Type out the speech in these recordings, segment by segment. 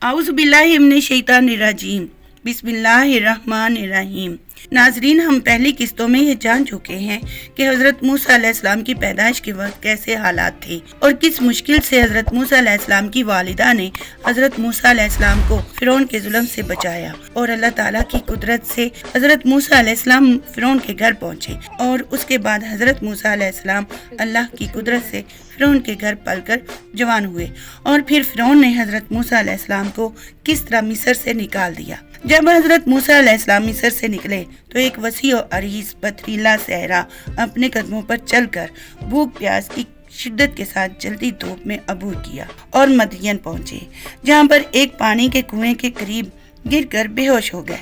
आऊज़ु बिल्लाहि मिनश शैतानिर रजीम, बिस्मिल्लाहिर्रहमानिर्रहीम। नाजरीन, हम पहली किस्तों में ये जान चुके हैं कि हज़रत मूसा अलैहिस्सलाम की पैदाइश के वक्त कैसे हालात थे और किस मुश्किल से हज़रत मूसा अलैहिस्सलाम की वालिदा ने हज़रत मूसा अलैहिस्सलाम को फ़िरौन के जुल्म से बचाया और अल्लाह ताला की कुदरत से हज़रत मूसा अलैहिस्सलाम फ़िरौन के घर पहुँचे और उसके बाद हज़रत मूसा अलैहिस्सलाम अल्लाह की कुदरत से फ़िरौन के घर पलकर जवान हुए और फिर फ़िरौन ने हज़रत मूसा अलैहिस्सलाम को किस तरह मिस्र से निकाल दिया। जब हज़रत मूसा अलैहिस्सलाम मिस्र से निकले तो एक वसी और अरीज़ पथरीला सहरा अपने कदमों पर चलकर भूख प्यास की शिद्दत के साथ जल्दी धूप में अबूर किया और मदियन पहुंचे, जहां पर एक पानी के कुएं के करीब गिरकर बेहोश हो गए।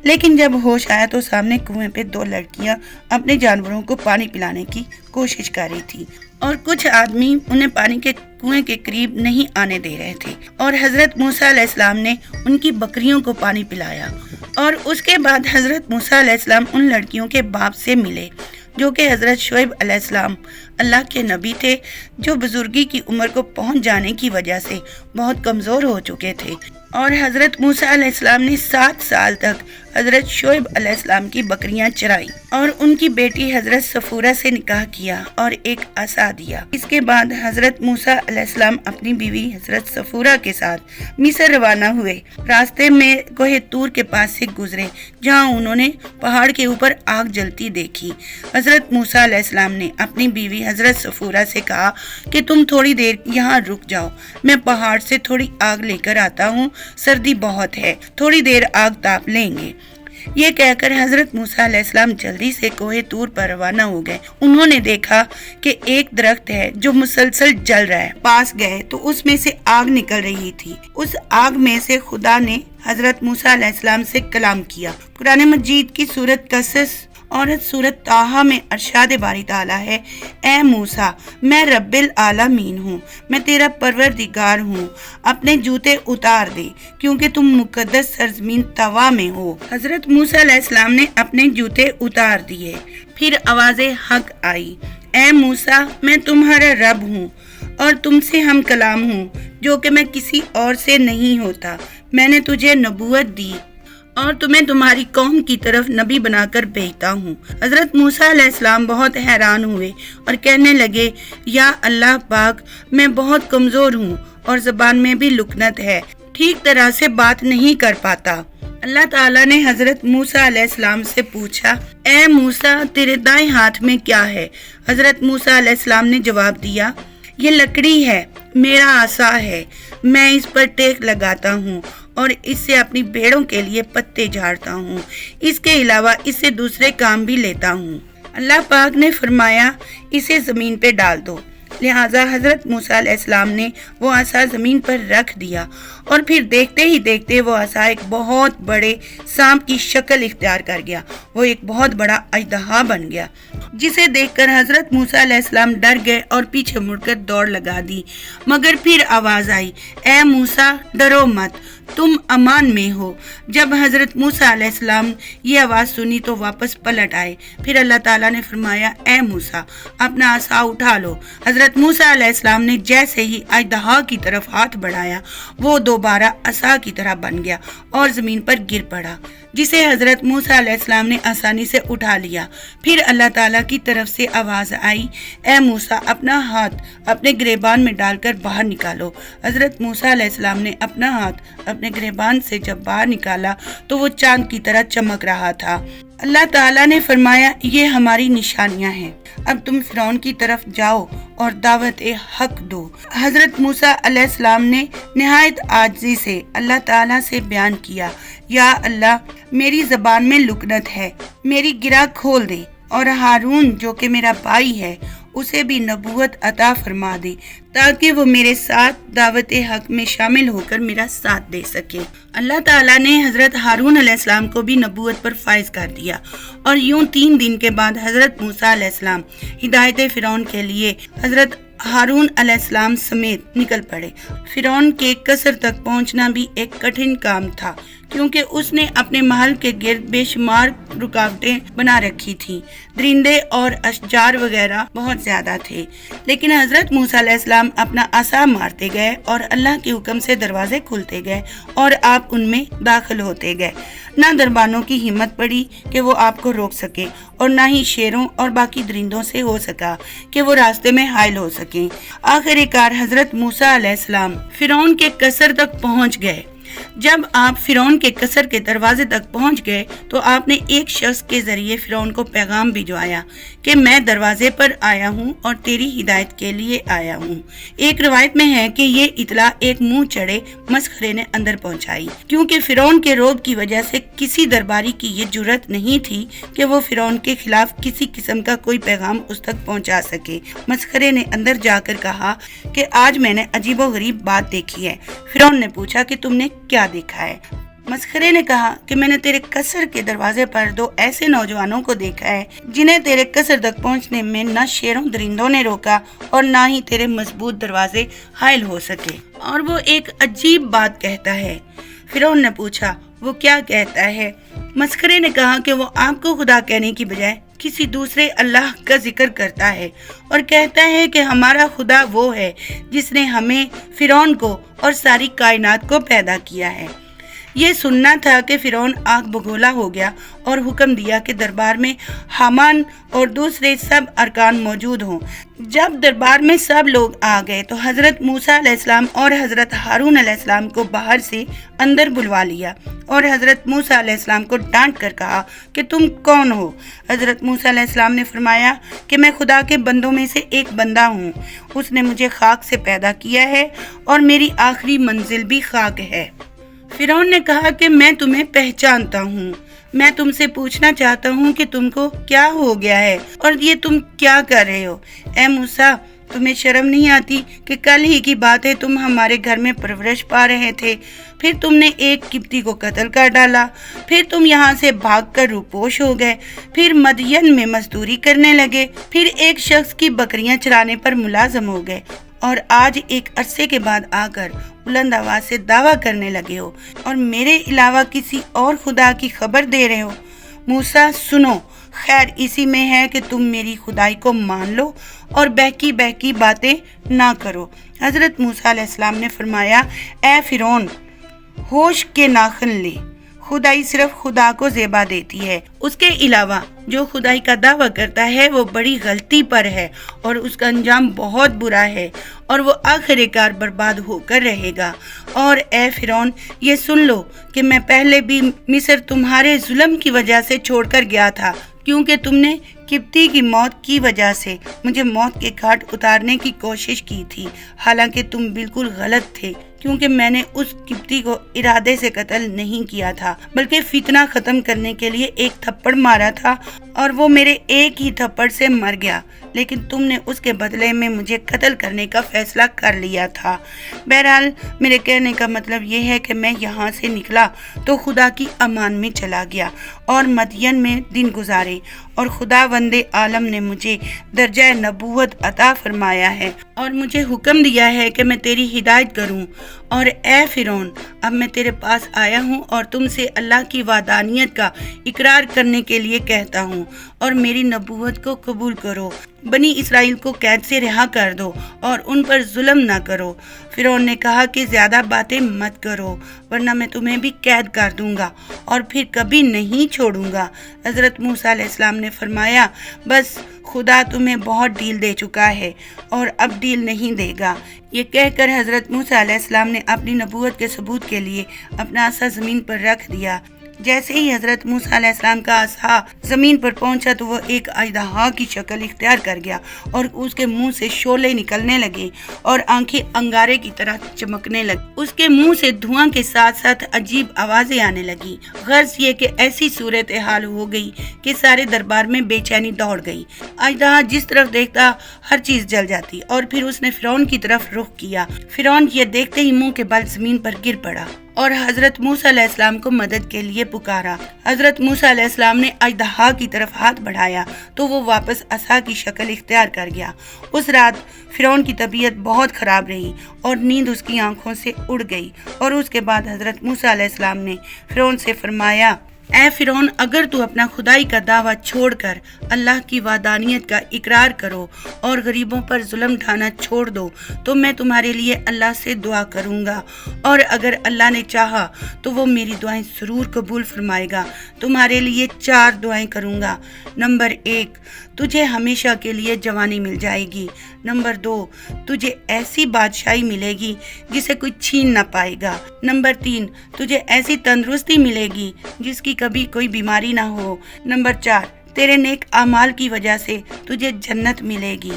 लेकिन जब होश आया तो सामने कुएं पे दो लड़कियां अपने जानवरों को पानी पिलाने की कोशिश कर रही थी और कुछ आदमी उन्हें पानी के कुएं के करीब नहीं आने दे रहे थे और हज़रत मूसा अलैहिस्सलाम ने उनकी बकरियों को पानी पिलाया और उसके बाद हज़रत मूसा अलैहिस्सलाम उन लड़कियों के बाप से मिले जो कि हज़रत शुएब अलैहिस्सलाम अल्लाह के नबी थे, जो बुजुर्गी की उम्र को पहुंच जाने की वजह से बहुत कमज़ोर हो चुके थे। और हज़रत मूसा अलैहिस्सलाम ने 7 साल तक हज़रत शुएब अलैहिस्सलाम की बकरियां चराई और उनकी बेटी हज़रत सफूरा से निकाह किया और एक असा दिया। इसके बाद हज़रत मूसा अलैहिस्सलाम अपनी बीवी हज़रत सफूरा के साथ मिस्र रवाना हुए। रास्ते में कोहे तूर के पास से गुजरे, जहां उन्होंने पहाड़ के ऊपर आग जलती देखी। हज़रत मूसा अलैहिस्सलाम ने अपनी बीवी हज़रत सफूरा से कहा कि तुम थोड़ी देर यहाँ रुक जाओ, मैं पहाड़ से थोड़ी आग लेकर आता हूँ, सर्दी बहुत है, थोड़ी देर आग ताप लेंगे। ये कहकर हज़रत मूसा अलैहिस्सलाम जल्दी से कोहे तूर पर रवाना हो गए। उन्होंने देखा कि एक दरख्त है जो मुसलसल जल रहा है। पास गए तो उसमें से आग निकल रही थी। उस आग में से खुदा ने हज़रत मूसा अलैहिस्सलाम से कलाम किया। कुरान मजीद की सूरत कसस और सूरत ताहा में अरशाद बारी ताला है, ए मूसा, मैं रब्बिल आलमीन हूँ, मैं तेरा परवरदिगार हूँ, अपने जूते उतार दे क्योंकि तुम मुकद्दस सरजमीन तवा में हो। हज़रत मूसा अलैहिस्सलाम ने अपने जूते उतार दिए। फिर आवाज़े हक आई, ए मूसा, मैं तुम्हारा रब हूँ और तुमसे हम कलाम हूँ, जो कि मैं किसी और से नहीं होता। मैंने तुझे नबूवत दी और तुम्हें तुम्हारी कौम की तरफ नबी बनाकर भेजता हूँ। हज़रत मूसा अलैहिस्सलाम बहुत हैरान हुए और कहने लगे, या अल्लाह पाक, मैं बहुत कमज़ोर हूँ और ज़बान में भी लुकनत है, ठीक तरह से बात नहीं कर पाता। अल्लाह ताला ने हज़रत मूसा अलैहिस्सलाम से पूछा, ए मूसा, तेरे दाएं हाथ में क्या है? हज़रत मूसा अलैहिस्सलाम ने जवाब दिया, ये लकड़ी है, मेरा आसा है, मैं इस पर टेक लगाता हूँ और इससे अपनी भेड़ों के लिए पत्ते झाड़ता हूँ। इसके अलावा इससे दूसरे काम भी लेता हूँ। अल्लाह पाक ने फरमाया, इसे ज़मीन पे डाल दो। लिहाजा हज़रत मूसा अलैहिस्सलाम ने वो आसा ज़मीन पर रख दिया और फिर देखते ही देखते वो आसा एक बहुत बड़े सांप की शक्ल इख्तियार कर गया। वो एक बहुत बड़ा अजदहा बन गया, जिसे देखकर हज़रत मूसा अलैहिस्सलाम डर गए और पीछे मुड़कर दौड़ लगा दी। मगर फिर आवाज़ आई, ए मूसा, डरो मत, तुम अमान में हो। जब हज़रत मूसा अलैहिस्सलाम ये आवाज़ सुनी तो वापस पलट आए। फिर अल्लाह ताला ने फरमाया, ए मूसा, अपना आसा उठा लो। हज़रत मूसा अलैहिस्सलाम ने जैसे ही अजदहा की तरफ हाथ बढ़ाया, वो दोबारा असा की तरह बन गया और ज़मीन पर गिर पड़ा, जिसे हज़रत मूसा अलैहिस्सलाम ने आसानी से उठा लिया। फिर अल्लाह ताला की तरफ से आवाज़ आई, ए मूसा, अपना हाथ अपने गिरेबान में डालकर बाहर निकालो। हज़रत मूसा अलैहिस्सलाम ने अपना हाथ अपने गिरेबान से जब बाहर निकाला तो वो चांद की तरह चमक रहा था। अल्लाह ताला ने फरमाया, ये हमारी निशानियां हैं, अब तुम फ़िरौन की तरफ जाओ और दावत हक दो। हज़रत मूसा अलैहिस्सलाम ने निहायत आजिज़ी से अल्लाह ताला से बयान किया, या अल्लाह, मेरी ज़बान में लुकनत है, मेरी गिरा खोल दे और हारून जो कि मेरा भाई है उसे भी नबूवत अता फरमा दे, ताकि वो मेरे साथ दावत हक में शामिल होकर मेरा साथ दे सके। अल्लाह ताला ने हज़रत हारून अलैहिस्सलाम को भी नबूवत पर फाइज कर दिया और यूं 3 दिन के बाद हज़रत मूसा अलैहिस्सलाम हिदायत फ़िरौन के लिए हज़रत हारून अलैहिस्सलाम समेत निकल पड़े। फ़िरौन के कसर तक पहुंचना भी एक कठिन काम था, کیونکہ اس نے اپنے محل کے گرد بے شمار رکاوٹیں بنا رکھی تھیں۔ درندے اور اشجار وغیرہ بہت زیادہ تھے، لیکن حضرت موسیٰ علیہ السلام اپنا عصا مارتے گئے اور اللہ کے حکم سے دروازے کھلتے گئے اور آپ ان میں داخل ہوتے گئے۔ نہ دربانوں کی ہمت پڑی کہ وہ آپ کو روک سکے، اور نہ ہی شیروں اور باقی درندوں سے ہو سکا کہ وہ راستے میں حائل ہو سکیں۔ آخر کار حضرت موسیٰ علیہ السلام فرعون کے قصر تک پہنچ گئے۔ جب آپ فرعون کے قصر کے دروازے تک پہنچ گئے تو آپ نے ایک شخص کے ذریعے فرعون کو پیغام بھجوایا کہ میں دروازے پر آیا ہوں اور تیری ہدایت کے لیے آیا ہوں۔ ایک روایت میں ہے کہ یہ اطلاع ایک منہ چڑھے مسخرے نے اندر پہنچائی، کیونکہ فرعون کے روب کی وجہ سے کسی درباری کی یہ جرت نہیں تھی کہ وہ فرعون کے خلاف کسی قسم کا کوئی پیغام اس تک پہنچا سکے۔ مسخرے نے اندر جا کر کہا کہ آج میں نے عجیب و غریب بات دیکھی ہے۔ فرعون نے پوچھا کہ تم نے کیا دیکھا ہے؟ مسخرے نے کہا کہ میں نے تیرے قصر کے دروازے پر دو ایسے نوجوانوں کو دیکھا ہے جنہیں تیرے قصر تک پہنچنے میں نہ شیروں درندوں نے روکا اور نہ ہی تیرے مضبوط دروازے حائل ہو سکے، اور وہ ایک عجیب بات کہتا ہے۔ فرعون نے پوچھا وہ کیا کہتا ہے؟ مسخرے نے کہا کہ وہ آپ کو خدا کہنے کی بجائے کسی دوسرے اللہ کا ذکر کرتا ہے اور کہتا ہے کہ ہمارا خدا وہ ہے جس نے ہمیں، فرعون کو اور ساری کائنات کو پیدا کیا ہے۔ یہ سننا تھا کہ فرعون آگ بگولا ہو گیا اور حکم دیا کہ دربار میں حامان اور دوسرے سب ارکان موجود ہوں۔ جب دربار میں سب لوگ آ گئے تو حضرت موسیٰ علیہ السلام اور حضرت ہارون علیہ السلام کو باہر سے اندر بلوا لیا اور حضرت موسیٰ علیہ السلام کو ڈانٹ کر کہا کہ تم کون ہو؟ حضرت موسیٰ علیہ السلام نے فرمایا کہ میں خدا کے بندوں میں سے ایک بندہ ہوں۔ اس نے مجھے خاک سے پیدا کیا ہے اور میری آخری منزل بھی خاک ہے۔ فرعون نے کہا کہ میں تمہیں پہچانتا ہوں۔ میں تم سے پوچھنا چاہتا ہوں کہ تم کو کیا ہو گیا ہے اور یہ تم کیا کر رہے ہو؟ اے موسیٰ، تمہیں شرم نہیں آتی کہ کل ہی کی بات ہے تم ہمارے گھر میں پرورش پا رہے تھے، پھر تم نے ایک قبطی کو قتل کر ڈالا، پھر تم یہاں سے بھاگ کر روپوش ہو گئے، پھر مدین میں مزدوری کرنے لگے، پھر ایک شخص کی بکریاں چرانے پر ملازم ہو گئے، اور آج ایک عرصے کے بعد آ کر بلند آواز سے دعویٰ کرنے لگے ہو اور میرے علاوہ کسی اور خدا کی خبر دے رہے ہو۔ موسیٰ سنو، خیر اسی میں ہے کہ تم میری خدائی کو مان لو اور بہکی بہکی باتیں نہ کرو۔ حضرت موسیٰ علیہ السلام نے فرمایا، اے فرعون، ہوش کے ناخن لے، خدائی صرف خدا کو زیبا دیتی ہے، اس کے علاوہ جو خدائی کا دعویٰ کرتا ہے وہ بڑی غلطی پر ہے اور اس کا انجام بہت برا ہے اور وہ آخر کار برباد ہو کر رہے گا۔ اور اے فرعون، یہ سن لو کہ میں پہلے بھی مصر تمہارے ظلم کی وجہ سے چھوڑ کر گیا تھا، کیونکہ تم نے قبطی کی موت کی وجہ سے مجھے موت کے گھاٹ اتارنے کی کوشش کی تھی، حالانکہ تم بالکل غلط تھے، کیونکہ میں نے اس قبطی کو ارادے سے قتل نہیں کیا تھا، بلکہ فتنہ ختم کرنے کے لیے ایک تھپڑ مارا تھا اور وہ میرے ایک ہی تھپڑ سے مر گیا، لیکن تم نے اس کے بدلے میں مجھے قتل کرنے کا فیصلہ کر لیا تھا۔ بہرحال میرے کہنے کا مطلب یہ ہے کہ میں یہاں سے نکلا تو خدا کی امان میں چلا گیا اور مدین میں دن گزارے، اور خدا وند عالم نے مجھے درجہ نبوت عطا فرمایا ہے اور مجھے حکم دیا ہے کہ میں تیری ہدایت کروں۔ اور اے فرعون، اب میں تیرے پاس آیا ہوں اور تم سے اللہ کی وحدانیت کا اقرار کرنے کے لیے کہتا ہوں اور میری نبوت کو قبول کرو، بنی اسرائیل کو قید سے رہا کر دو اور ان پر ظلم نہ کرو۔ فرعون نے کہا کہ زیادہ باتیں مت کرو ورنہ میں تمہیں بھی قید کر دوں گا اور پھر کبھی نہیں چھوڑوں گا۔ حضرت موسیٰ علیہ السلام نے فرمایا، بس خدا تمہیں بہت ڈیل دے چکا ہے اور اب ڈیل نہیں دے گا۔ یہ کہہ کر حضرت موسیٰ علیہ السلام نے اپنی نبوت کے ثبوت کے لیے اپنا عصا زمین پر رکھ دیا۔ جیسے ہی حضرت موسیٰ علیہ السلام کا عصا زمین پر پہنچا تو وہ ایک اژدہا کی شکل اختیار کر گیا اور اس کے منہ سے شعلے نکلنے لگے اور آنکھیں انگارے کی طرح چمکنے لگی۔ اس کے منہ سے دھواں کے ساتھ ساتھ عجیب آوازیں آنے لگی۔ غرض یہ کہ ایسی صورتحال ہو گئی کہ سارے دربار میں بے چینی دوڑ گئی۔ اژدہا جس طرف دیکھتا ہر چیز جل جاتی، اور پھر اس نے فرعون کی طرف رخ کیا۔ فرعون یہ دیکھتے ہی منہ کے بل زمین پر گر پڑا۔ اور حضرت موسیٰ علیہ السلام کو مدد کے لیے پکارا۔ حضرت موسیٰ علیہ السلام نے اژدہا کی طرف ہاتھ بڑھایا تو وہ واپس عصا کی شکل اختیار کر گیا۔ اس رات فرعون کی طبیعت بہت خراب رہی اور نیند اس کی آنکھوں سے اڑ گئی، اور اس کے بعد حضرت موسیٰ علیہ السلام نے فرعون سے فرمایا، اے فرعون، اگر تو اپنا خدائی کا دعویٰ چھوڑ کر اللہ کی وحدانیت کا اقرار کرو اور غریبوں پر ظلم ڈھانا چھوڑ دو تو میں تمہارے لیے اللہ سے دعا کروں گا، اور اگر اللہ نے چاہا تو وہ میری دعائیں ضرور قبول فرمائے گا۔ تمہارے لیے 4 دعائیں کروں گا۔ نمبر 1، تجھے ہمیشہ کے لیے جوانی مل جائے گی۔ نمبر 2، تجھے ایسی بادشاہی ملے گی جسے کوئی چھین نہ پائے گا۔ نمبر 3، تجھے ایسی تندرستی ملے گی جس کی کبھی کوئی بیماری نہ ہو۔ نمبر 4، تیرے نیک اعمال کی وجہ سے تجھے جنت ملے گی۔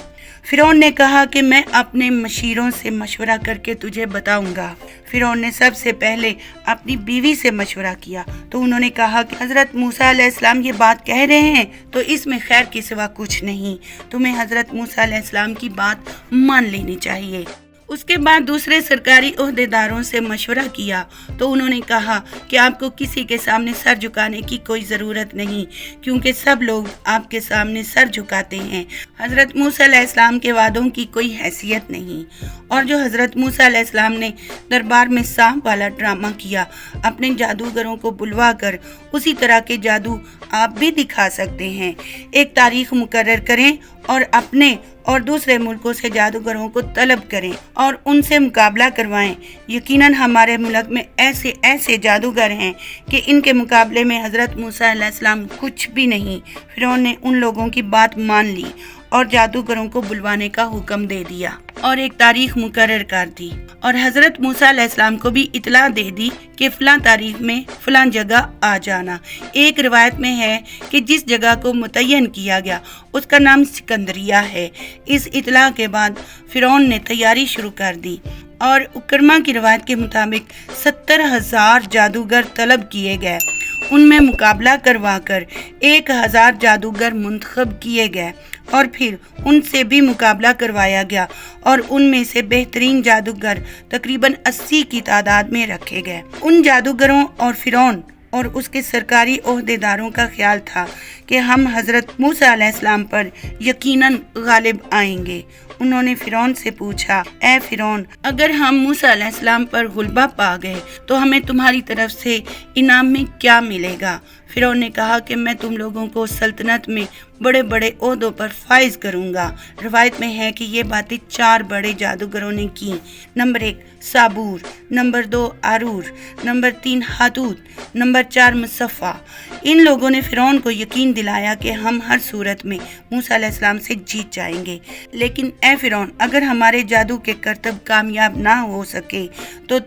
فرعون نے کہا کہ میں اپنے مشیروں سے مشورہ کر کے تجھے بتاؤں گا۔ فرعون نے سب سے پہلے اپنی بیوی سے مشورہ کیا تو انہوں نے کہا کہ حضرت موسیٰ علیہ السلام یہ بات کہہ رہے ہیں تو اس میں خیر کے سوا کچھ نہیں، تمہیں حضرت موسیٰ علیہ السلام کی بات مان لینی چاہیے۔ اس کے بعد دوسرے سرکاری عہدیداروں سے مشورہ کیا تو انہوں نے کہا کہ آپ کو کسی کے سامنے سر جھکانے کی کوئی ضرورت نہیں، کیونکہ سب لوگ آپ کے سامنے سر جھکاتے ہیں۔ حضرت موسیٰ علیہ السلام کے وعدوں کی کوئی حیثیت نہیں، اور جو حضرت موسیٰ علیہ السلام نے دربار میں سانپ والا ڈرامہ کیا، اپنے جادوگروں کو بلوا کر اسی طرح کے جادو آپ بھی دکھا سکتے ہیں۔ ایک تاریخ مقرر کریں اور اپنے اور دوسرے ملکوں سے جادوگروں کو طلب کریں اور ان سے مقابلہ کروائیں۔ یقیناً ہمارے ملک میں ایسے جادوگر ہیں کہ ان کے مقابلے میں حضرت موسیٰ علیہ السلام کچھ بھی نہیں۔ فرعون نے ان لوگوں کی بات مان لی اور جادوگروں کو بلوانے کا حکم دے دیا اور ایک تاریخ مقرر کر دی، اور حضرت موسیٰ علیہ السلام کو بھی اطلاع دے دی کہ فلاں تاریخ میں فلاں جگہ آ جانا۔ ایک روایت میں ہے کہ جس جگہ کو متعین کیا گیا اس کا نام سکندریہ ہے۔ اس اطلاع کے بعد فرعون نے تیاری شروع کر دی اور اکرما کی روایت کے مطابق 70,000 جادوگر طلب کیے گئے۔ ان میں مقابلہ کروا کر 1,000 جادوگر منتخب کیے گئے اور پھر ان سے بھی مقابلہ کروایا گیا، اور ان میں سے بہترین جادوگر تقریباً 80 کی تعداد میں رکھے گئے۔ ان جادوگروں اور فرعون اور اس کے سرکاری عہدیداروں کا خیال تھا کہ ہم حضرت موسیٰ علیہ السلام پر یقیناً غالب آئیں گے۔ انہوں نے فرعون سے پوچھا، اے فرعون، اگر ہم موسیٰ علیہ السلام پر غلبہ پا گئے تو ہمیں تمہاری طرف سے انعام میں کیا ملے گا؟ فرعون نے کہا کہ میں تم لوگوں کو سلطنت میں بڑے بڑے عہدوں پر فائز کروں گا۔ روایت میں ہے کہ یہ باتیں 4 بڑے جادوگروں نے کی۔ نمبر 1 سابور، نمبر 2 آرور، نمبر 3 ہاتوت، نمبر 4 مصفہ۔ ان لوگوں نے فرعون کو یقین دلایا کہ ہم ہر صورت میں موسیٰ علیہ السلام سے جیت جائیں گے، لیکن اے فرعون، اگر ہمارے جادو کے کرتب کامیاب نہ ہو سکے تو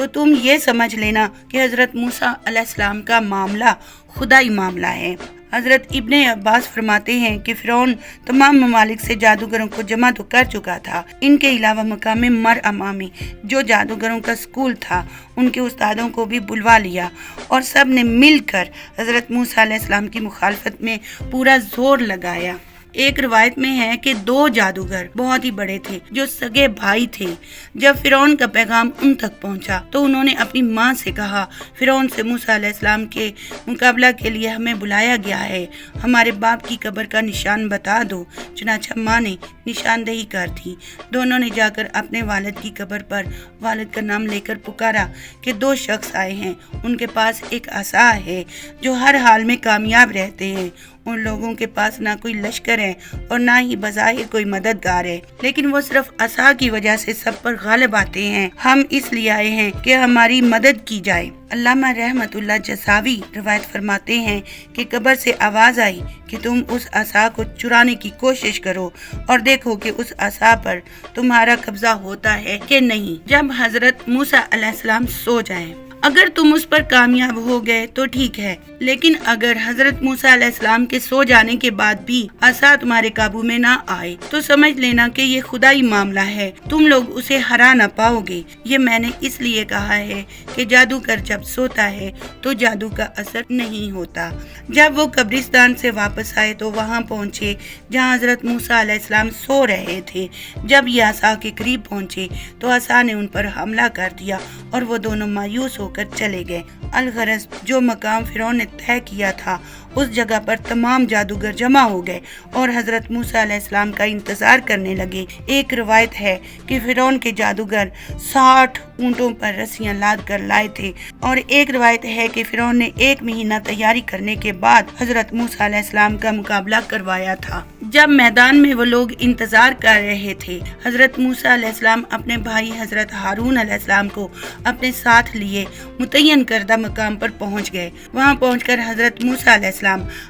تم یہ سمجھ لینا کہ حضرت موسیٰ علیہ السلام کا معاملہ خدائی معاملہ ہے۔ حضرت ابن عباس فرماتے ہیں کہ فرعون تمام ممالک سے جادوگروں کو جمع تو کر چکا تھا، ان کے علاوہ مقام مرعما میں جو جادوگروں کا سکول تھا ان کے استادوں کو بھی بلوا لیا، اور سب نے مل کر حضرت موسیٰ علیہ السلام کی مخالفت میں پورا زور لگایا۔ ایک روایت میں ہے کہ 2 جادوگر بہت ہی بڑے تھے جو سگے بھائی تھے۔ جب فرعون کا پیغام ان تک پہنچا تو انہوں نے اپنی ماں سے کہا، فرعون سے موسیٰ علیہ السلام کے مقابلہ کے لیے ہمیں بلایا گیا ہے، ہمارے باپ کی قبر کا نشان بتا دو۔ چنانچہ ماں نے نشاندہی کر دی۔ دونوں نے جا کر اپنے والد کی قبر پر والد کا نام لے کر پکارا کہ 2 شخص آئے ہیں، ان کے پاس ایک عصا ہے جو ہر حال میں کامیاب رہتے ہیں۔ ان لوگوں کے پاس نہ کوئی لشکر ہے اور نہ ہی بظاہر کوئی مددگار ہے، لیکن وہ صرف عصا کی وجہ سے سب پر غالب آتے ہیں۔ ہم اس لیے آئے ہیں کہ ہماری مدد کی جائے۔ علامہ رحمت اللہ جزاوی روایت فرماتے ہیں کہ قبر سے آواز آئی کہ تم اس عصا کو چرانے کی کوشش کرو اور دیکھو کہ اس عصا پر تمہارا قبضہ ہوتا ہے کہ نہیں۔ جب حضرت موسیٰ علیہ السلام سو جائیں अगर तुम उस पर कामयाब हो गए तो ठीक है, लेकिन अगर हजरत मूसा अलैहिस्सलाम के सो जाने के बाद भी असा तुम्हारे काबू में ना आए तो समझ लेना कि ये खुदाई मामला है, तुम लोग उसे हरा ना पाओगे। ये मैंने इसलिए कहा है कि जादूगर जब सोता है तो जादू का असर नहीं होता। जब वो कब्रिस्तान से वापस आए तो वहाँ पहुँचे जहाँ हजरत मूसा अलैहिस्सलाम सो रहे थे। जब ये असा के करीब पहुँचे तो असा ने उन पर हमला कर दिया और वो दोनों मायूस होकर चले गए। अलगरज जो मकाम फिरौन ने तय किया था उस जगह पर तमाम जादूगर जमा हो गए और हजरत मूसा अलैहिस्सलाम का इंतजार करने लगे। एक रिवायत है कि फिरौन के जादूगर 60 ऊंटों पर रस्सियां लाद कर लाए थे और एक रिवायत है कि फिरौन ने 1 महीना तैयारी करने के बाद हजरत मूसा अलैहिस्सलाम का मुकाबला करवाया था। जब मैदान में वो लोग इंतजार कर रहे थे, हजरत मूसा अलैहिस्सलाम अपने भाई हजरत हारून अलैहिस्सलाम को अपने साथ लिए मुतय्यन करदा मकाम पर पहुंच गए। वहां पहुंचकर हजरत मूसा अलैहिस्सलाम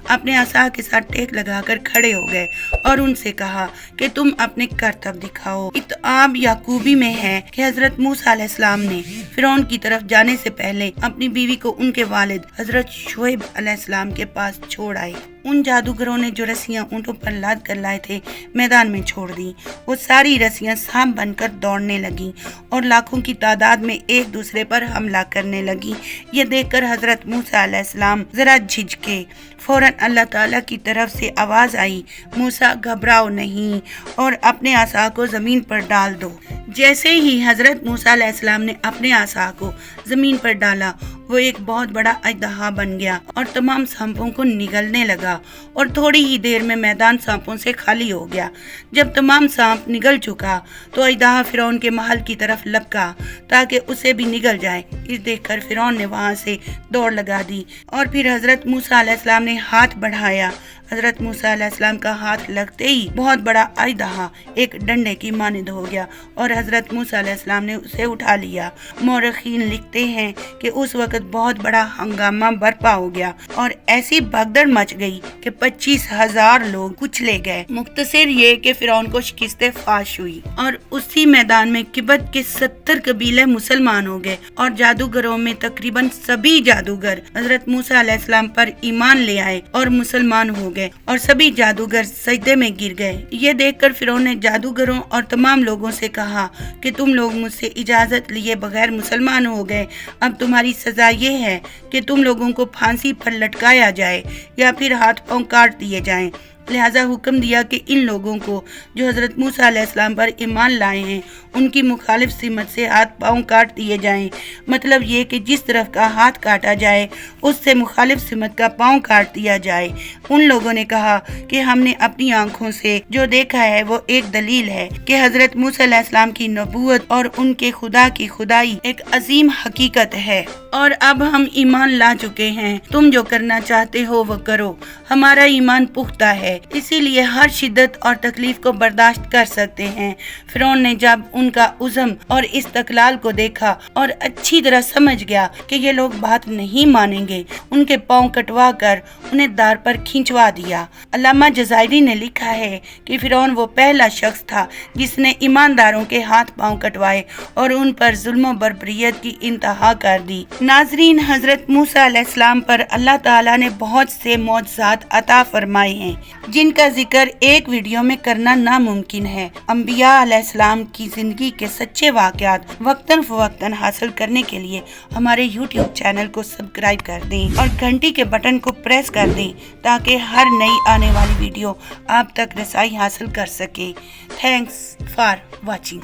अपने असा के साथ टेक लगाकर खड़े हो गए और उनसे कहा कि तुम अपने करतब दिखाओ। इत्आब याकूबी में है कि हजरत मूसा अलैहिस्सलाम ने फिरौन की तरफ जाने से पहले अपनी बीवी को उनके वालिद हजरत शुएब अलैहिस्सलाम के पास छोड़ आए। उन जादूगरों ने जो रस्सियां ऊंटों पर लाद कर लाए थे मैदान में छोड़ दी। वो सारी रस्सियां सांप बनकर दौड़ने लगी और लाखों की तादाद में एक दूसरे पर हमला करने लगी। ये देखकर हजरत मूसा अलैहिस्सलाम जरा झिझके। फौरन अल्लाह ताला की तरफ से आवाज आई, मूसा घबराओ नहीं और अपने आसा को जमीन पर डाल दो। जैसे ही हजरत मूसा अलैहिस्सलाम ने अपने आसा को जमीन पर डाला वो एक बहुत बड़ा अजदहा बन गया और तमाम सांपों को निगलने लगा और थोड़ी ही देर में मैदान सांपों से खाली हो गया। जब तमाम सांप निगल चुका तो अजदहा फिरौन के महल की तरफ लपका ताकि उसे भी निगल जाए। इस देखकर फिरौन ने वहां से दौड़ लगा दी और फिर हजरत मूसा अलैहिस्सलाम ने हाथ बढ़ाया। हजरत मूसा अलैहिस्सलाम का हाथ लगते ही बहुत बड़ा अजदहा एक डंडे की मानिंद हो गया और हजरत मूसा अलैहिस्सलाम ने उसे उठा लिया। मौरखीन लिखते हैं कि उस वक्त बहुत बड़ा हंगामा बर्पा हो गया और ऐसी भगदड़ मच गई कि 25,000 लोग कुचले गए। मुख्तसर ये कि फिरौन को शिकस्त फाश हुई और उसी मैदान में किबत के 70 कबीले मुसलमान हो गए और जादूगरों में तकरीबन सभी जादूगर हजरत मूसा अलैहिस्सलाम पर ईमान ले आए और मुसलमान हो गए और सभी जादूगर सजदे में गिर गए। ये देखकर फिरौन ने जादूगरों और तमाम लोगों से कहा कि तुम लोग मुझसे इजाजत लिए बगैर मुसलमान हो गए। अब तुम्हारी सजा ये है कि तुम लोगों को फांसी पर लटकाया जाए या फिर हाथ पांव काट दिए जाएं। लिहाजा हुक्म दिया कि इन लोगों को जो हजरत मूसा अलैहिस्सलाम पर ईमान लाए हैं उनकी मुखालिफ सिमत से हाथ पांव काट दिए जाएं। मतलब ये कि जिस तरफ का हाथ काटा जाए उससे मुखालिफ सिमत का पांव काट दिया जाए। उन लोगों ने कहा कि हमने अपनी आंखों से जो देखा है वो एक दलील है कि हजरत मूसा अलैहिस्सलाम की नबूवत और उनके खुदा की खुदाई एक अजीम हकीकत है और अब हम ईमान ला चुके हैं। तुम जो करना चाहते हो वो करो, हमारा ईमान पुख्ता है, इसीलिए हर शिद्दत और तकलीफ को बर्दाश्त कर सकते हैं। फिरौन ने जब उनका उज़्म और इस्तक़लाल को देखा और अच्छी तरह समझ गया कि ये लोग बात नहीं मानेंगे, उनके पांव कटवा कर उन्हें दार पर खिंचवा दिया। अल्लामा जज़ायरी ने लिखा है कि फिरौन वो पहला शख्स था जिसने ईमानदारों के हाथ पांव कटवाए और उन पर जुल्म बर्बरियत की इंतहा कर दी। नाज़रीन, हजरत मूसा अलैहिस्सलाम पर अल्लाह ताला ने बहुत से मौजज़ात अता फरमाए हैं जिनका जिक्र एक वीडियो में करना नामुमकिन है। अंबिया अलैहिस्सलाम की जिंदगी के सच्चे वाक़यात वक्तन फवक्तन हासिल करने के लिए हमारे YouTube चैनल को सब्सक्राइब कर दें और घंटी के बटन को प्रेस कर दें ताकि हर नई आने वाली वीडियो आप तक रसाई हासिल कर सके। Thanks for watching.